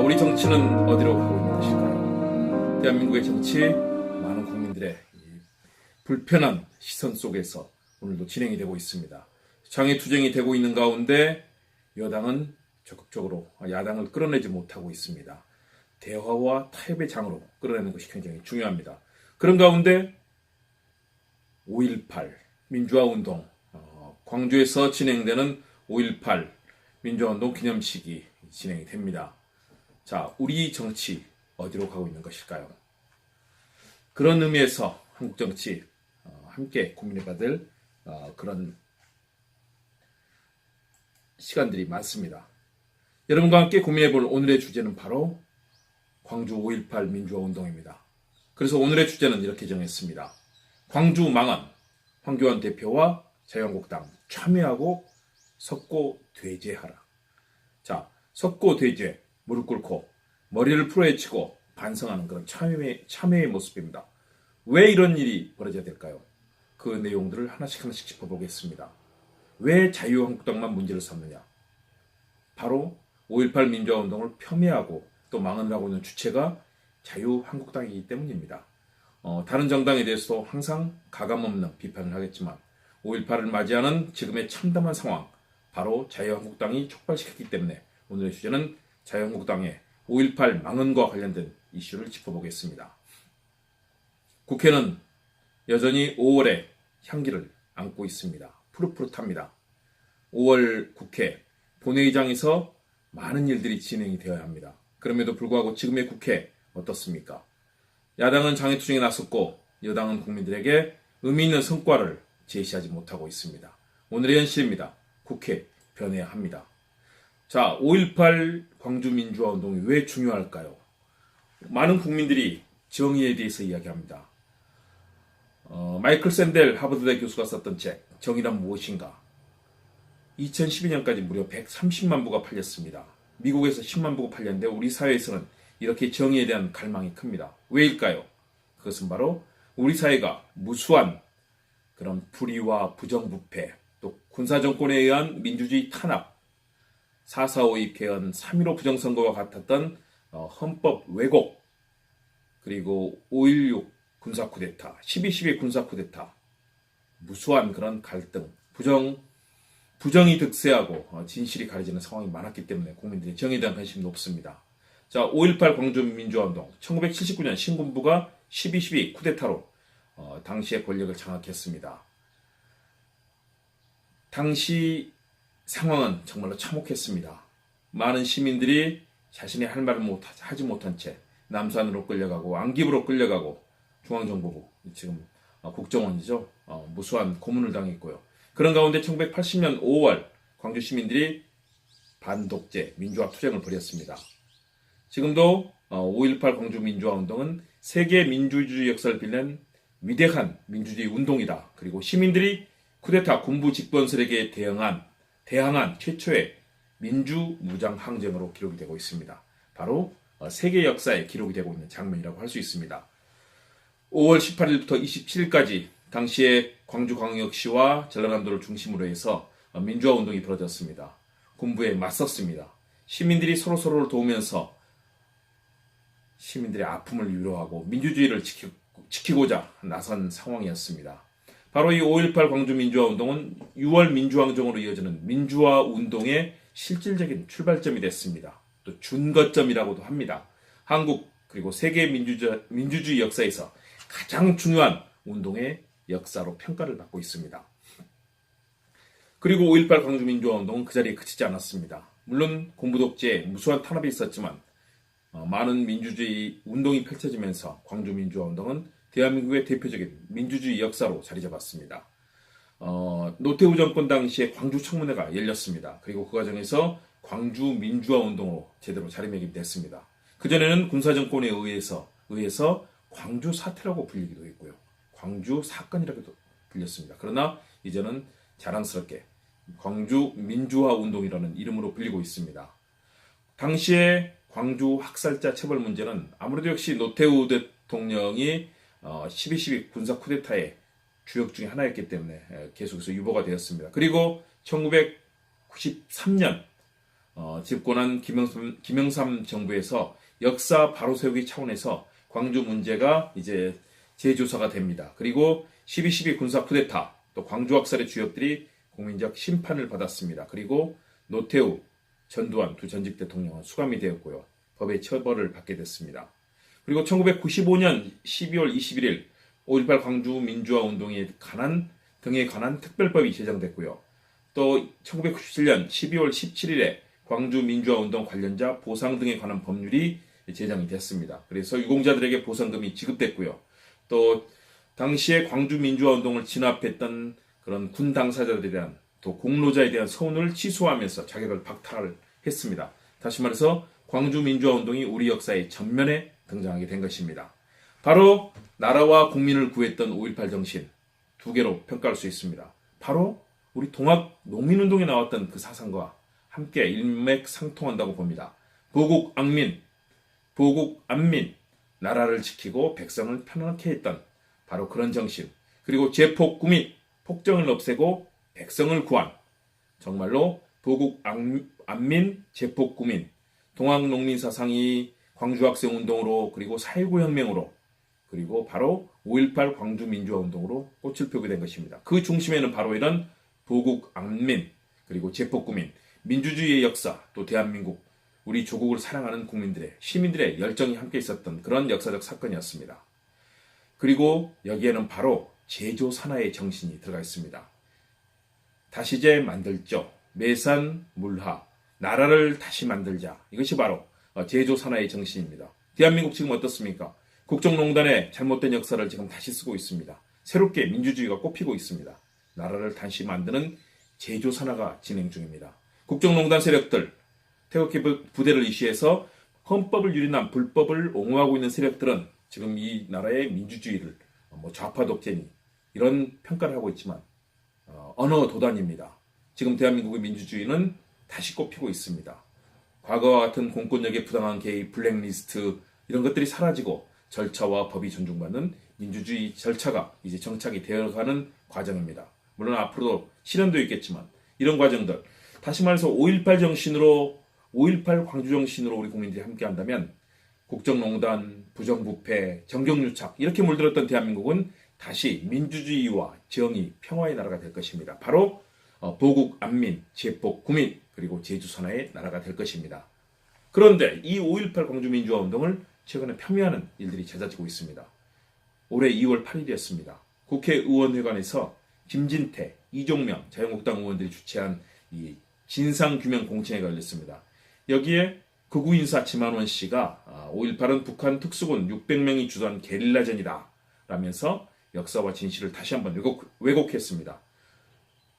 우리 정치는 어디로 가고 있는 것일까요? 대한민국의 정치, 많은 국민들의 불편한 시선 속에서 오늘도 진행이 되고 있습니다. 장애투쟁이 되고 있는 가운데 여당은 적극적으로 야당을 끌어내지 못하고 있습니다. 대화와 타협의 장으로 끌어내는 것이 굉장히 중요합니다. 그런 가운데 5.18 민주화운동, 광주에서 진행되는 5.18 민주화운동 기념식이 진행이 됩니다. 자, 우리 정치 어디로 가고 있는 것일까요? 그런 의미에서 한국 정치 함께 고민해봐야 그런 시간들이 많습니다. 여러분과 함께 고민해볼 오늘의 주제는 바로 광주 5.18 민주화운동입니다. 그래서 오늘의 주제는 이렇게 정했습니다. 광주 망언, 황교안 대표와 자유한국당 참여하고 석고 대죄하라. 자, 석고 대죄, 무릎 꿇고 머리를 풀어헤치고 반성하는 그런 참회의 모습입니다. 왜 이런 일이 벌어져야 될까요? 그 내용들을 하나씩 짚어보겠습니다. 왜 자유한국당만 문제를 삼느냐? 바로 5.18 민주화운동을 폄훼하고 또 망언을 하고 있는 주체가 자유한국당이기 때문입니다. 다른 정당에 대해서도 항상 가감없는 비판을 하겠지만 5.18을 맞이하는 지금의 참담한 상황, 바로 자유한국당이 촉발시켰기 때문에 오늘의 주제는 자유한국당의 5.18 망언과 관련된 이슈를 짚어보겠습니다. 국회는 여전히 5월의 향기를 안고 있습니다. 푸릇푸릇합니다. 5월 국회 본회의장에서 많은 일들이 진행이 되어야 합니다. 그럼에도 불구하고 지금의 국회 어떻습니까? 야당은 장애투쟁에 나섰고 여당은 국민들에게 의미 있는 성과를 제시하지 못하고 있습니다. 오늘의 현실입니다. 국회 변해야 합니다. 자, 5.18 광주 민주화운동이 왜 중요할까요? 많은 국민들이 정의에 대해서 이야기합니다. 마이클 샌델 하버드대 교수가 썼던 책 정의란 무엇인가? 2012년까지 무려 130만 부가 팔렸습니다. 미국에서 10만 부가 팔렸는데 우리 사회에서는 이렇게 정의에 대한 갈망이 큽니다. 왜일까요? 그것은 바로 우리 사회가 무수한 그런 불의와 부정부패, 또 군사정권에 의한 민주주의 탄압, 4.4.5 개헌, 3.15 부정선거와 같았던 헌법 왜곡, 그리고 5.16 군사쿠데타, 12.12 군사쿠데타, 무수한 그런 갈등, 부정이 득세하고 진실이 가려지는 상황이 많았기 때문에 국민들의 정의에 대한 관심이 높습니다. 자, 5.18 광주 민주화운동, 1979년 신군부가 12.12 쿠데타로 당시의 권력을 장악했습니다. 당시 상황은 정말로 참혹했습니다. 많은 시민들이 자신의 할 말을 하지 못한 채 남산으로 끌려가고 안기부로 끌려가고 중앙정보부, 지금 국정원이죠. 무수한 고문을 당했고요. 그런 가운데 1980년 5월 광주 시민들이 반독재 민주화 투쟁을 벌였습니다. 지금도 5.18 광주 민주화운동은 세계 민주주의 역사를 빛낸 위대한 민주주의 운동이다. 그리고 시민들이 쿠데타 군부 직권설에게 대항한 최초의 민주무장항쟁으로 기록이 되고 있습니다. 바로 세계 역사에 기록이 되고 있는 장면이라고 할 수 있습니다. 5월 18일부터 27일까지 당시에 광주광역시와 전라남도를 중심으로 해서 민주화운동이 벌어졌습니다. 군부에 맞섰습니다. 시민들이 서로를 도우면서 시민들의 아픔을 위로하고 민주주의를 지키고자 나선 상황이었습니다. 바로 이 5.18 광주 민주화운동은 6월 민주항쟁으로 이어지는 민주화운동의 실질적인 출발점이 됐습니다. 또 준거점이라고도 합니다. 한국 그리고 세계 민주주의 역사에서 가장 중요한 운동의 역사로 평가를 받고 있습니다. 그리고 5.18 광주 민주화운동은 그 자리에 그치지 않았습니다. 물론 군부독재에 무수한 탄압이 있었지만 많은 민주주의 운동이 펼쳐지면서 광주 민주화운동은 대한민국의 대표적인 민주주의 역사로 자리 잡았습니다. 노태우 정권 당시에 광주 청문회가 열렸습니다. 그리고 그 과정에서 광주 민주화운동으로 제대로 자리매김됐습니다. 그전에는 군사정권에 의해서 광주 사태라고 불리기도 했고요. 광주 사건이라고도 불렸습니다. 그러나 이제는 자랑스럽게 광주 민주화운동이라는 이름으로 불리고 있습니다. 당시에 광주 학살자 처벌 문제는 아무래도 역시 노태우 대통령이 12.12 군사 쿠데타의 주역 중에 하나였기 때문에 계속해서 유보가 되었습니다. 그리고 1993년 집권한 김영삼 정부에서 역사 바로 세우기 차원에서 광주 문제가 이제 재조사가 됩니다. 그리고 12.12 군사 쿠데타, 또 광주 학살의 주역들이 국민적 심판을 받았습니다. 그리고 노태우, 전두환 두 전직 대통령은 수감이 되었고요. 법의 처벌을 받게 됐습니다. 그리고 1995년 12월 21일 5.18 광주 민주화 운동에 등에 관한 특별법이 제정됐고요. 또 1997년 12월 17일에 광주 민주화 운동 관련자 보상 등에 관한 법률이 제정이 됐습니다. 그래서 유공자들에게 보상금이 지급됐고요. 또 당시에 광주 민주화 운동을 진압했던 그런 군 당사자들에 대한 또 공로자에 대한 서운을 취소하면서 자격을 박탈했습니다. 다시 말해서 광주 민주화 운동이 우리 역사의 전면에 등장하게 된 것입니다. 바로 나라와 국민을 구했던 5.18 정신 두 개로 평가할 수 있습니다. 바로 우리 동학 농민운동에 나왔던 그 사상과 함께 일맥상통한다고 봅니다. 보국안민, 나라를 지키고 백성을 편안케 했던 바로 그런 정신, 그리고 제폭구민, 폭정을 없애고 백성을 구한, 정말로 보국안민, 제폭구민, 동학농민 사상이 광주학생운동으로 그리고 4.19 혁명으로 그리고 바로 5.18 광주민주화운동으로 꽃을 펴게 된 것입니다. 그 중심에는 바로 이런 보국안민 그리고 제폭구민, 민주주의의 역사, 또 대한민국, 우리 조국을 사랑하는 국민들의, 시민들의 열정이 함께 있었던 그런 역사적 사건이었습니다. 그리고 여기에는 바로 제조산하의 정신이 들어가 있습니다. 다시제 만들죠. 매산 물하, 나라를 다시 만들자. 이것이 바로 제조산하의 정신입니다. 대한민국 지금 어떻습니까? 국정농단의 잘못된 역사를 지금 다시 쓰고 있습니다. 새롭게 민주주의가 꽃피고 있습니다. 나라를 다시 만드는 제조산하가 진행 중입니다. 국정농단 세력들, 태극기 부대를 이시해서 헌법을 유린한 불법을 옹호하고 있는 세력들은 지금 이 나라의 민주주의를 좌파 독재니 이런 평가를 하고 있지만 언어 도단입니다. 지금 대한민국의 민주주의는 다시 꽃피고 있습니다. 과거와 같은 공권력의 부당한 개입, 블랙리스트 이런 것들이 사라지고 절차와 법이 존중받는 민주주의 절차가 이제 정착이 되어가는 과정입니다. 물론 앞으로도 실현도 있겠지만 이런 과정들, 다시 말해서 5.18 정신으로 5.18 광주 정신으로 우리 국민들이 함께 한다면 국정농단, 부정부패, 정경유착 이렇게 물들었던 대한민국은 다시 민주주의와 정의, 평화의 나라가 될 것입니다. 바로 보국안민, 제폭구민 그리고 제주선화의 나라가 될 것입니다. 그런데 이 5.18 광주민주화운동을 최근에 폄훼하는 일들이 잦아지고 있습니다. 올해 2월 8일이었습니다. 국회의원회관에서 김진태, 이종명 자유한국당 의원들이 주최한 이 진상규명 공청회가 열렸습니다. 여기에 극우 인사 지만원 씨가 5.18은 북한 특수군 600명이 주도한 게릴라전이다 라면서 역사와 진실을 다시 한번 왜곡했습니다.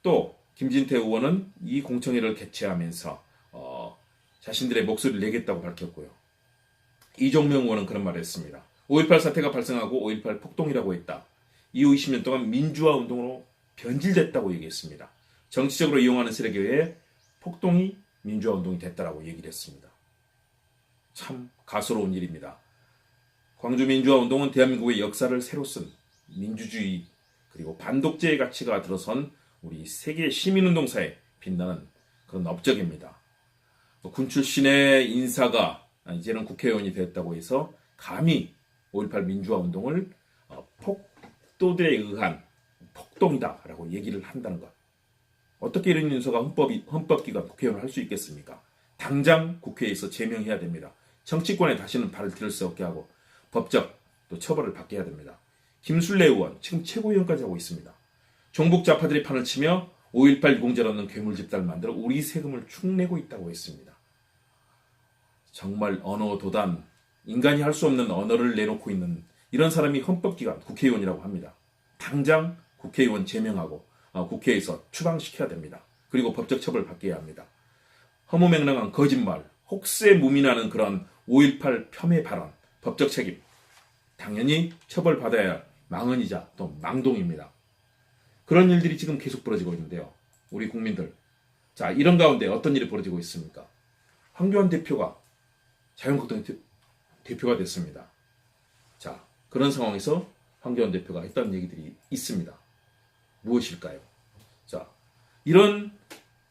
또 김진태 의원은 이 공청회를 개최하면서 자신들의 목소리를 내겠다고 밝혔고요. 이종명 의원은 그런 말을 했습니다. 5.18 사태가 발생하고 5.18 폭동이라고 했다. 이후 20년 동안 민주화 운동으로 변질됐다고 얘기했습니다. 정치적으로 이용하는 세력에 의해 폭동이 민주화 운동이 됐다라고 얘기를 했습니다. 참 가소로운 일입니다. 광주 민주화 운동은 대한민국의 역사를 새로 쓴 민주주의 그리고 반독재의 가치가 들어선 우리 세계 시민운동사에 빛나는 그런 업적입니다. 군 출신의 인사가 이제는 국회의원이 됐다고 해서 감히 5.18 민주화 운동을 폭도들에 의한 폭동이다라고 얘기를 한다는 것. 어떻게 이런 인사가 헌법기관 국회의원을 할 수 있겠습니까? 당장 국회에서 제명해야 됩니다. 정치권에 다시는 발을 들일 수 없게 하고 법적 또 처벌을 받게 해야 됩니다. 김술래 의원 지금 최고위원까지 하고 있습니다. 종북 좌파들이 판을 치며 5.18 유공자라는 괴물 집단을 만들어 우리 세금을 축내고 있다고 했습니다. 정말 언어 도단, 인간이 할 수 없는 언어를 내놓고 있는 이런 사람이 헌법기관 국회의원이라고 합니다. 당장 국회의원 제명하고 국회에서 추방시켜야 됩니다. 그리고 법적 처벌을 받게 해야 합니다. 허무맹랑한 거짓말, 혹세무민하는 그런 5.18 폄훼 발언, 법적 책임 당연히 처벌받아야 할 망언이자 또 망동입니다. 그런 일들이 지금 계속 벌어지고 있는데요. 우리 국민들. 자, 이런 가운데 어떤 일이 벌어지고 있습니까? 황교안 대표가 자유한국당 대표가 됐습니다. 자, 그런 상황에서 황교안 대표가 했던 얘기들이 있습니다. 무엇일까요? 자, 이런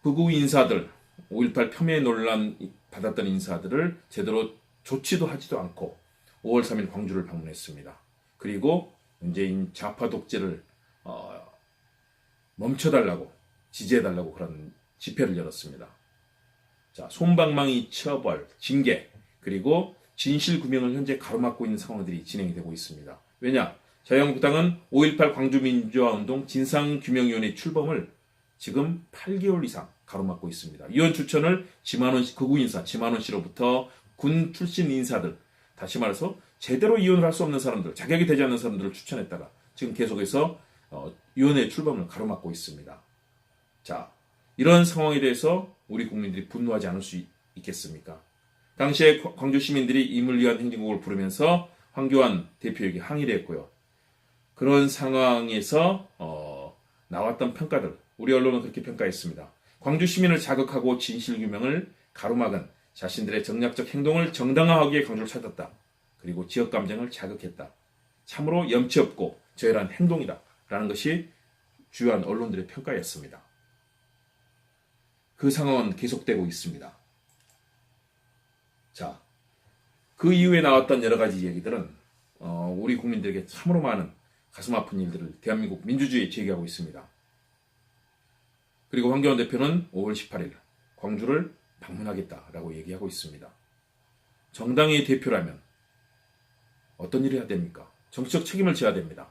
극우 인사들, 5.18 폄훼 논란 받았던 인사들을 제대로 조치도 하지도 않고 5월 3일 광주를 방문했습니다. 그리고 문재인 좌파 독재를 멈춰달라고, 지지해달라고 그런 집회를 열었습니다. 자, 솜방망이 처벌, 징계, 그리고 진실규명을 현재 가로막고 있는 상황들이 진행이 되고 있습니다. 왜냐? 자유한국당은 5.18 광주민주화운동 진상규명위원회 출범을 지금 8개월 이상 가로막고 있습니다. 위원 추천을 극우 인사 지만원 씨로부터 군 출신 인사들, 다시 말해서 제대로 이혼을 할 수 없는 사람들, 자격이 되지 않는 사람들을 추천했다가 지금 계속해서 위원회 출범을 가로막고 있습니다. 자, 이런 상황에 대해서 우리 국민들이 분노하지 않을 수 있겠습니까? 당시에 광주 시민들이 임을 위한 행진곡을 부르면서 황교안 대표에게 항의를 했고요. 그런 상황에서 나왔던 평가들, 우리 언론은 그렇게 평가했습니다. 광주 시민을 자극하고 진실규명을 가로막은 자신들의 정략적 행동을 정당화하기에 광주를 찾았다. 그리고 지역 감정을 자극했다. 참으로 염치 없고 저열한 행동이다. 라는 것이 주요한 언론들의 평가였습니다. 그 상황은 계속되고 있습니다. 자, 그 이후에 나왔던 여러 가지 얘기들은 우리 국민들에게 참으로 많은 가슴 아픈 일들을 대한민국 민주주의에 제기하고 있습니다. 그리고 황교안 대표는 5월 18일 광주를 방문하겠다라고 얘기하고 있습니다. 정당의 대표라면 어떤 일을 해야 됩니까? 정치적 책임을 져야 됩니다.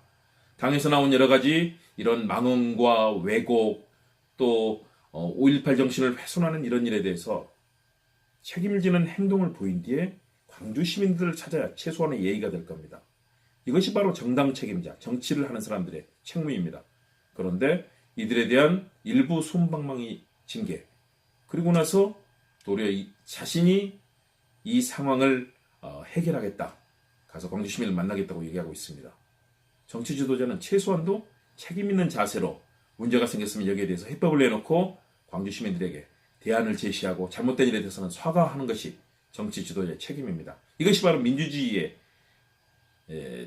당에서 나온 여러 가지 이런 망언과 왜곡, 또 5.18 정신을 훼손하는 이런 일에 대해서 책임을 지는 행동을 보인 뒤에 광주 시민들을 찾아야 최소한의 예의가 될 겁니다. 이것이 바로 정당 책임자, 정치를 하는 사람들의 책무입니다. 그런데 이들에 대한 일부 솜방망이 징계, 그리고 나서 도리어 자신이 이 상황을 해결하겠다, 가서 광주 시민을 만나겠다고 얘기하고 있습니다. 정치 지도자는 최소한도 책임 있는 자세로 문제가 생겼으면 여기에 대해서 해법을 내놓고 광주 시민들에게 대안을 제시하고 잘못된 일에 대해서는 사과하는 것이 정치 지도자의 책임입니다. 이것이 바로 민주주의의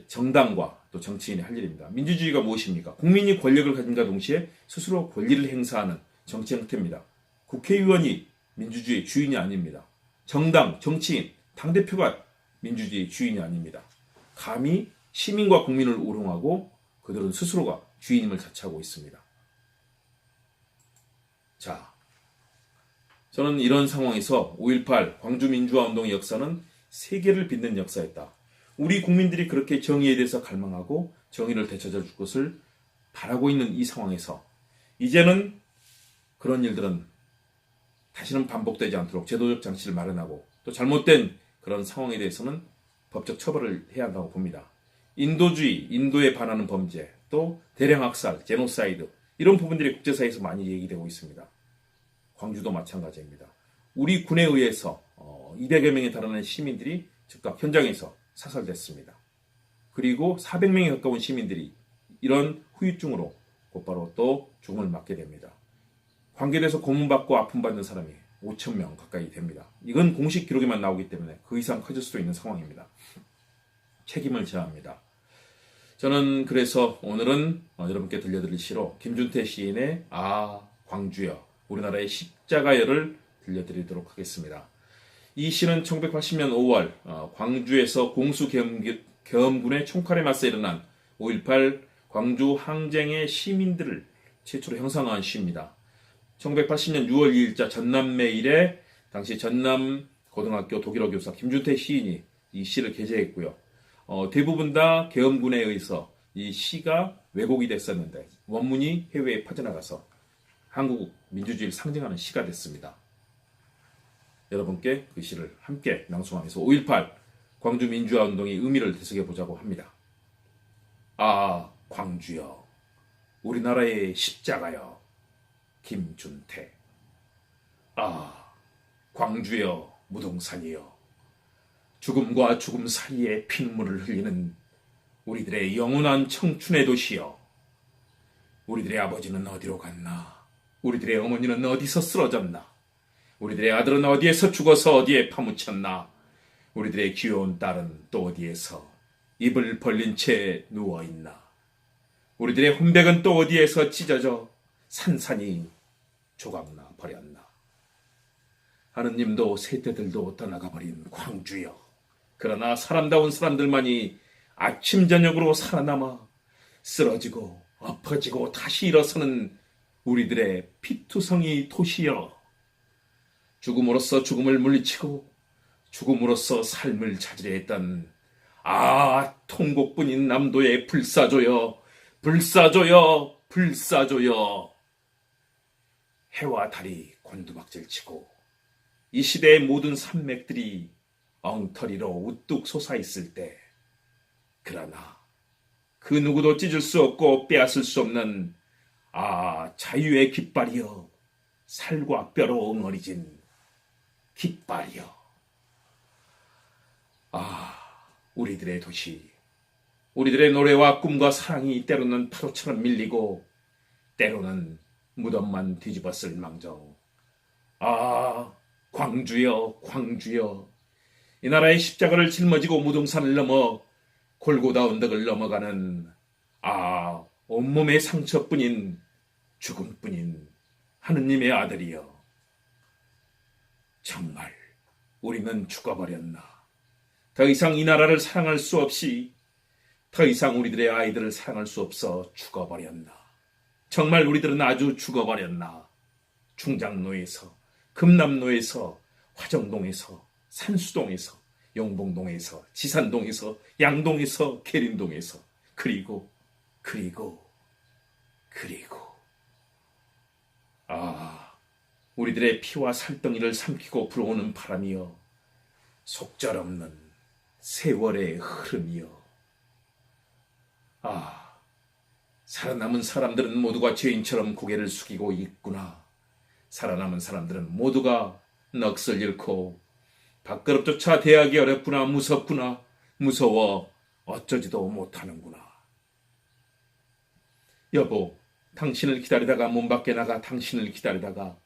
정당과 또 정치인이 할 일입니다. 민주주의가 무엇입니까? 국민이 권력을 가진과 동시에 스스로 권리를 행사하는 정치 형태입니다. 국회의원이 민주주의의 주인이 아닙니다. 정당, 정치인, 당대표가 민주주의의 주인이 아닙니다. 감히 시민과 국민을 우롱하고 그들은 스스로가 주인임을 자처하고 있습니다. 자, 저는 이런 상황에서 5.18 광주민주화운동의 역사는 세계를 빛낸 역사였다. 우리 국민들이 그렇게 정의에 대해서 갈망하고 정의를 되찾아 줄 것을 바라고 있는 이 상황에서 이제는 그런 일들은 다시는 반복되지 않도록 제도적 장치를 마련하고 또 잘못된 그런 상황에 대해서는 법적 처벌을 해야 한다고 봅니다. 인도주의, 인도에 반하는 범죄, 또 대량 학살, 제노사이드, 이런 부분들이 국제사회에서 많이 얘기되고 있습니다. 광주도 마찬가지입니다. 우리 군에 의해서 200여 명에 달하는 시민들이 즉각 현장에서 사살됐습니다. 그리고 400명에 가까운 시민들이 이런 후유증으로 곧바로 또 죽음을 맞게 됩니다. 관계돼서 고문받고 아픔받는 사람이 5,000명 가까이 됩니다. 이건 공식 기록에만 나오기 때문에 그 이상 커질 수도 있는 상황입니다. 책임을 져야 합니다. 저는 그래서 오늘은 여러분께 들려드릴 시로 김준태 시인의 광주여, 우리나라의 십자가여를 들려드리도록 하겠습니다. 이 시는 1980년 5월 광주에서 공수계엄군의 총칼에 맞서 일어난 5.18 광주 항쟁의 시민들을 최초로 형상화한 시입니다. 1980년 6월 2일자 전남매일에 당시 전남고등학교 독일어 교사 김준태 시인이 이 시를 게재했고요. 대부분 다 계엄군에 의해서 이 시가 왜곡이 됐었는데 원문이 해외에 퍼져나가서 한국 민주주의를 상징하는 시가 됐습니다. 여러분께 그 시를 함께 낭송하면서 5.18 광주 민주화운동의 의미를 되새겨보자고 합니다. 광주여, 우리나라의 십자가여, 김준태. 광주여, 무동산이여, 죽음과 죽음 사이에 피눈물을 흘리는 우리들의 영원한 청춘의 도시여. 우리들의 아버지는 어디로 갔나? 우리들의 어머니는 어디서 쓰러졌나? 우리들의 아들은 어디에서 죽어서 어디에 파묻혔나? 우리들의 귀여운 딸은 또 어디에서 입을 벌린 채 누워있나? 우리들의 혼백은 또 어디에서 찢어져 산산이 조각나 버렸나? 하느님도 세대들도 떠나가버린 광주여. 그러나 사람다운 사람들만이 아침 저녁으로 살아남아 쓰러지고 엎어지고 다시 일어서는 우리들의 피투성이 도시여. 죽음으로써 죽음을 물리치고 죽음으로써 삶을 찾으려 했던 통곡뿐인 남도의 불사조여, 불사조여, 불사조여. 해와 달이 곤두박질치고 이 시대의 모든 산맥들이 엉터리로 우뚝 솟아있을 때, 그러나 그 누구도 찢을 수 없고 빼앗을 수 없는 자유의 깃발이여, 살과 뼈로 엉어리진 깃발이여. 우리들의 도시, 우리들의 노래와 꿈과 사랑이 때로는 파도처럼 밀리고 때로는 무덤만 뒤집었을 망정. 광주여, 광주여. 이 나라의 십자가를 짊어지고 무등산을 넘어 골고다 언덕을 넘어가는 온몸의 상처뿐인 죽음뿐인 하느님의 아들이여. 정말 우리는 죽어버렸나. 더 이상 이 나라를 사랑할 수 없이, 더 이상 우리들의 아이들을 사랑할 수 없어 죽어버렸나. 정말 우리들은 아주 죽어버렸나. 충장로에서, 금남로에서, 화정동에서, 산수동에서, 용봉동에서, 지산동에서, 양동에서, 계림동에서, 그리고 우리들의 피와 살덩이를 삼키고 불어오는 바람이여, 속절없는 세월의 흐름이여. 살아남은 사람들은 모두가 죄인처럼 고개를 숙이고 있구나. 살아남은 사람들은 모두가 넋을 잃고 밥그릇조차 대하기 어렵구나. 무섭구나. 무서워 어쩌지도 못하는구나. 여보, 당신을 기다리다가 문 밖에 나가 당신을 기다리다가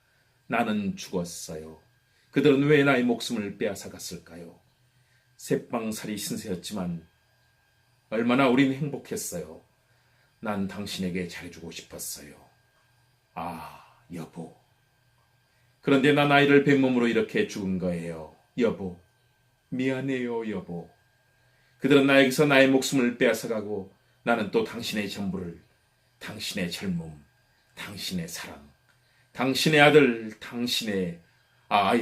나는 죽었어요. 그들은 왜 나의 목숨을 빼앗아갔을까요? 새빵살이 신세였지만 얼마나 우린 행복했어요. 난 당신에게 잘해주고 싶었어요. 여보. 그런데 난 아이를 뱃몸으로 이렇게 죽은 거예요. 여보, 미안해요, 여보. 그들은 나에게서 나의 목숨을 빼앗아가고 나는 또 당신의 전부를, 당신의 젊음, 당신의 사랑, 당신의 아들, 당신의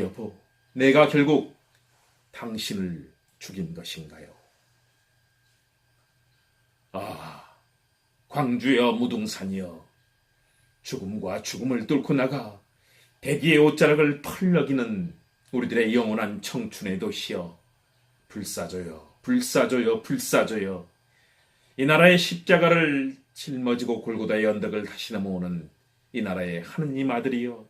여보, 내가 결국 당신을 죽인 것인가요? 광주여, 무등산이여. 죽음과 죽음을 뚫고 나가 대기의 옷자락을 펄럭이는 우리들의 영원한 청춘의 도시여. 불사조여, 불사조여, 불사조여. 이 나라의 십자가를 짊어지고 골고다의 언덕을 다시 넘어오는 이 나라의 하느님 아들이여.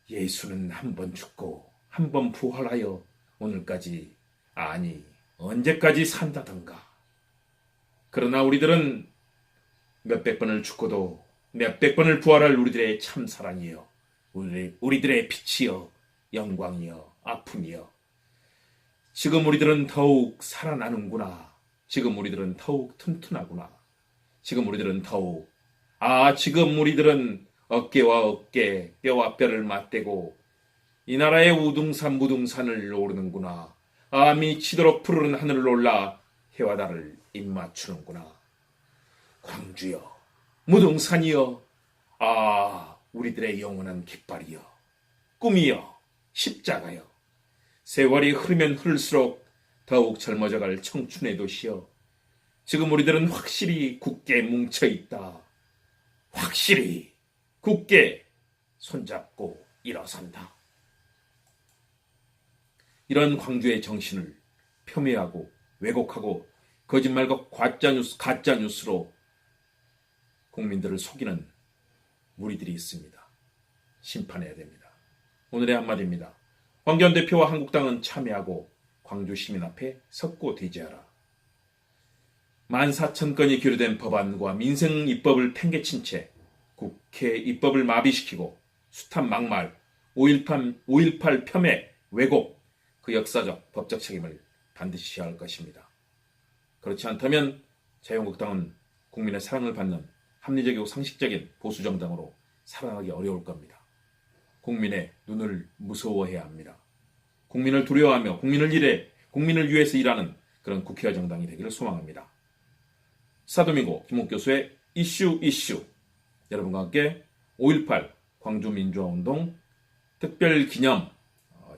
예수는 한 번 죽고 한 번 부활하여 오늘까지, 언제까지 산다던가. 그러나 우리들은 몇백 번을 죽고도 몇백 번을 부활할 우리들의 참사랑이여. 우리들의 빛이여, 영광이여, 아픔이여. 지금 우리들은 더욱 살아나는구나. 지금 우리들은 더욱 튼튼하구나. 지금 우리들은 더욱 지금 우리들은 어깨와 어깨, 뼈와 뼈를 맞대고 이 나라의 우등산 무등산을 오르는구나. 미치도록 푸르른 하늘을 올라 해와 달을 입맞추는구나. 광주여, 무등산이여. 우리들의 영원한 깃발이여, 꿈이여, 십자가여. 세월이 흐르면 흐를수록 더욱 젊어져갈 청춘의 도시여. 지금 우리들은 확실히 굳게 뭉쳐있다. 확실히 굳게 손잡고 일어선다. 이런 광주의 정신을 폄훼하고 왜곡하고 거짓말과 가짜뉴스로 국민들을 속이는 무리들이 있습니다. 심판해야 됩니다. 오늘의 한마디입니다. 황교안 대표와 한국당은 참여하고 광주 시민 앞에 섰고 대지하라. 14,000건이 교류된 법안과 민생 입법을 팽개친 채 국회 입법을 마비시키고 숱한 막말, 5.18 폄훼, 왜곡, 그 역사적, 법적 책임을 반드시 져야 할 것입니다. 그렇지 않다면 자유한국당은 국민의 사랑을 받는 합리적이고 상식적인 보수정당으로 살아나기 어려울 겁니다. 국민의 눈을 무서워해야 합니다. 국민을 두려워하며 국민을 위해서 일하는 그런 국회와 정당이 되기를 소망합니다. 사도민고 김옥 교수의 이슈 여러분과 함께 5.18 광주민주화운동 특별기념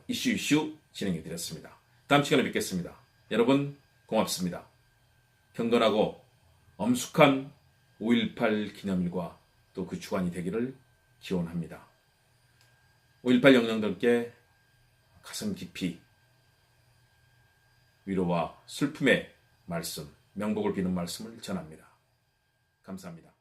이슈 진행해 드렸습니다. 다음 시간에 뵙겠습니다. 여러분 고맙습니다. 경건하고 엄숙한 5.18 기념일과 또 그 주간이 되기를 기원합니다. 5.18 영령들께 가슴 깊이 위로와 슬픔의 말씀, 명복을 비는 말씀을 전합니다. 감사합니다.